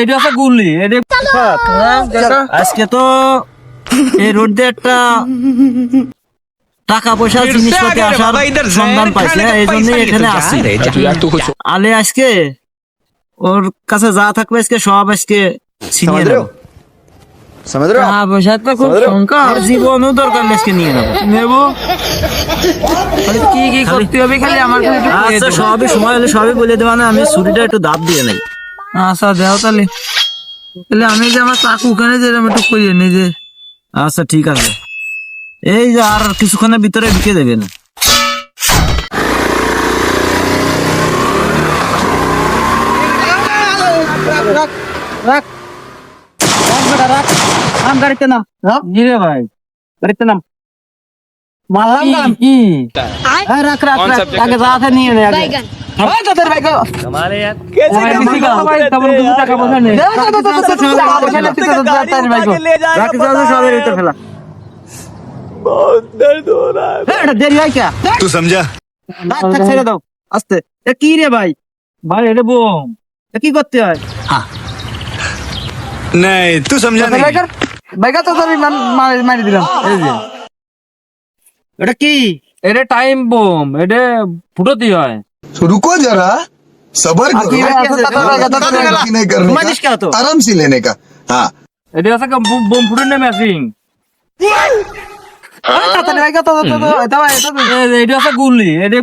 এটা আছে গুলি আজকে তো এই রোড দিয়ে একটা টাকা পয়সা জিনিসপত্র আসার সন্ধান পাইছে, এই জন্য এখানে আসি। আলে আজকে ওর কাছে যা থাকবে আজকে সব আজকে ছিনিয়ে নেবো। টাকা পয়সা তো খুব সংকট, জীবনও দরকার আজকে নিয়ে নেবো। কি কি করতে হবে খালি আমার আচ্ছা সবই সময় হলে সবই বলে দেবা না, আমি ছুরিটা একটু দাব দিয়ে নেই। আচ্ছা দেও তাহলে আমি যে আমার চাকু ওখানে যে একটু করিয়ে নি যে। আচ্ছা ঠিক আছে, এই যে আর কিছুক্ষণের ভিতরে ঢুকে দেবেন। গাড়িতে নাম ভাই, গাড়িতে নাম মারলাম কি রাখ রাখ আগে যা নিয়ে নে আগে। तू समझा? ছেড়ে দাও আস্তে। কি রে ভাই? ভাই এটা বোম, কি করতে হয়? नहीं तू समझा नहीं। বাইকা তো মারি দিলাম। এই যে এটা কি? এটা টাইম বোম, এটা ফুটোতে হয়। रुको जरा सबर करो नहीं करने का आराम से लेने का। हाँ এটা আছে বোম ফুটের না মেশিন। এটা আছে গুলি, এটা